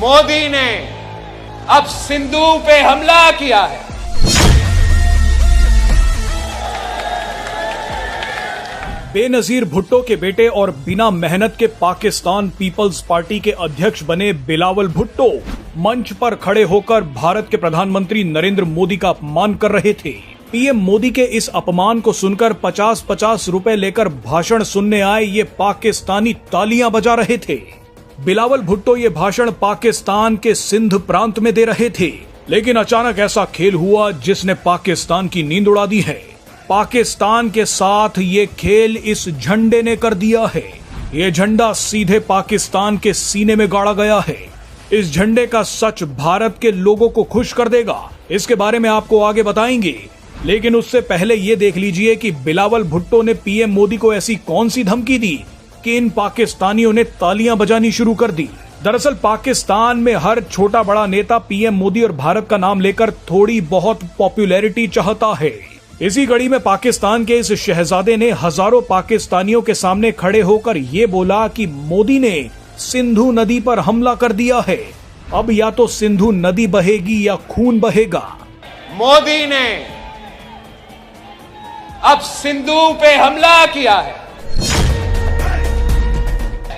मोदी ने अब सिंधु पे हमला किया है। बेनजीर भुट्टो के बेटे और बिना मेहनत के पाकिस्तान पीपल्स पार्टी के अध्यक्ष बने बिलावल भुट्टो मंच पर खड़े होकर भारत के प्रधानमंत्री नरेंद्र मोदी का अपमान कर रहे थे। पीएम मोदी के इस अपमान को सुनकर 50-50 रुपए लेकर भाषण सुनने आए ये पाकिस्तानी तालियां बजा रहे थे। बिलावल भुट्टो ये भाषण पाकिस्तान के सिंध प्रांत में दे रहे थे, लेकिन अचानक ऐसा खेल हुआ जिसने पाकिस्तान की नींद उड़ा दी है। पाकिस्तान के साथ ये खेल इस झंडे ने कर दिया है। ये झंडा सीधे पाकिस्तान के सीने में गाड़ा गया है। इस झंडे का सच भारत के लोगों को खुश कर देगा। इसके बारे में आपको आगे बताएंगे, लेकिन उससे पहले ये देख लीजिए कि बिलावल भुट्टो ने पीएम मोदी को ऐसी कौन सी धमकी दी कि इन पाकिस्तानियों ने तालियां बजानी शुरू कर दी। दरअसल पाकिस्तान में हर छोटा बड़ा नेता पीएम मोदी और भारत का नाम लेकर थोड़ी बहुत पॉपुलैरिटी चाहता है। इसी कड़ी में पाकिस्तान के इस शहजादे ने हजारों पाकिस्तानियों के सामने खड़े होकर ये बोला कि मोदी ने सिंधु नदी पर हमला कर दिया है। अब या तो सिंधु नदी बहेगी या खून बहेगा। मोदी ने अब सिंधु पे हमला किया है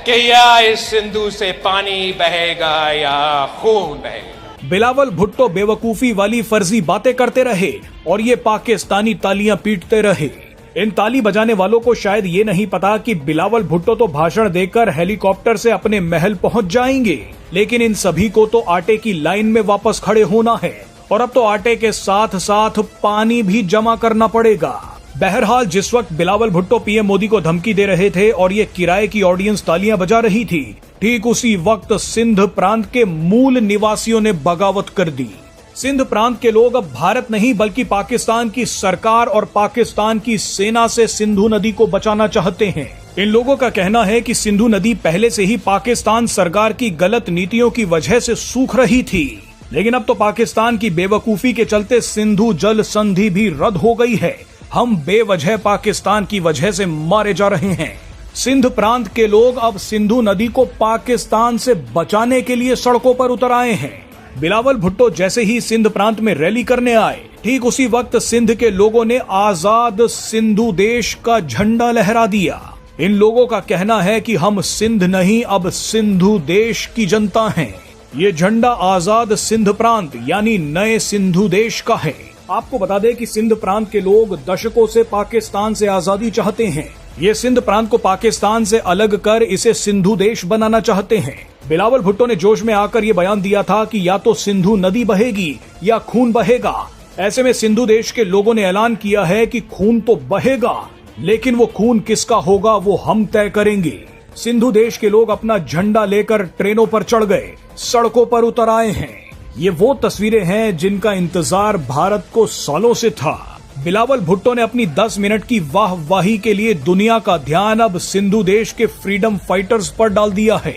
कि या इस सिंधु से पानी बहेगा या खून बहेगा। बिलावल भुट्टो बेवकूफी वाली फर्जी बातें करते रहे और ये पाकिस्तानी तालियां पीटते रहे। इन ताली बजाने वालों को शायद ये नहीं पता कि बिलावल भुट्टो तो भाषण देकर हेलीकॉप्टर से अपने महल पहुंच जाएंगे, लेकिन इन सभी को तो आटे की लाइन में वापस खड़े होना है और अब तो आटे के साथ साथ पानी भी जमा करना पड़ेगा। बहरहाल जिस वक्त बिलावल भुट्टो पीएम मोदी को धमकी दे रहे थे और ये किराए की ऑडियंस तालियां बजा रही थी, ठीक उसी वक्त सिंध प्रांत के मूल निवासियों ने बगावत कर दी। सिंध प्रांत के लोग अब भारत नहीं बल्कि पाकिस्तान की सरकार और पाकिस्तान की सेना से सिंधु नदी को बचाना चाहते हैं। इन लोगों का कहना है कि सिंधु नदी पहले से ही पाकिस्तान सरकार की गलत नीतियों की वजह से सूख रही थी, लेकिन अब तो पाकिस्तान की बेवकूफी के चलते सिंधु जल संधि भी रद्द हो गई है। हम बेवजह पाकिस्तान की वजह से मारे जा रहे हैं। सिंध प्रांत के लोग अब सिंधु नदी को पाकिस्तान से बचाने के लिए सड़कों पर उतर आए हैं। बिलावल भुट्टो जैसे ही सिंध प्रांत में रैली करने आए, ठीक उसी वक्त सिंध के लोगों ने आजाद सिंधु देश का झंडा लहरा दिया। इन लोगों का कहना है कि हम सिंध नहीं अब सिंधु देश की जनता हैं। ये झंडा आजाद सिंध प्रांत यानी नए सिंधु देश का है। आपको बता दें कि सिंध प्रांत के लोग दशकों से पाकिस्तान से आजादी चाहते हैं। ये सिंध प्रांत को पाकिस्तान से अलग कर इसे सिंधु देश बनाना चाहते हैं। बिलावल भुट्टो ने जोश में आकर ये बयान दिया था कि या तो सिंधु नदी बहेगी या खून बहेगा। ऐसे में सिंधु देश के लोगों ने ऐलान किया है कि खून तो बहेगा, लेकिन वो खून किसका होगा वो हम तय करेंगे। सिंधु देश के लोग अपना झंडा लेकर ट्रेनों पर चढ़ गए, सड़कों पर उतर आए हैं। ये वो तस्वीरें हैं जिनका इंतजार भारत को सालों से था। बिलावल भुट्टो ने अपनी 10 मिनट की वाहवाही के लिए दुनिया का ध्यान अब सिंधु देश के फ्रीडम फाइटर्स पर डाल दिया है।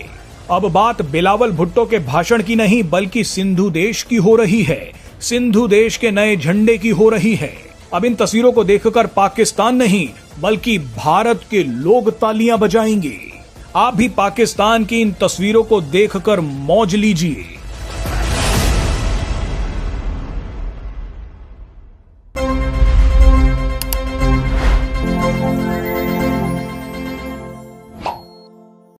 अब बात बिलावल भुट्टो के भाषण की नहीं बल्कि सिंधु देश की हो रही है। सिंधु देश के नए झंडे की हो रही है। अब इन तस्वीरों को देखकर पाकिस्तान नहीं बल्कि भारत के लोग तालियां बजाएंगे। आप भी पाकिस्तान की इन तस्वीरों को देखकर मौज लीजिए।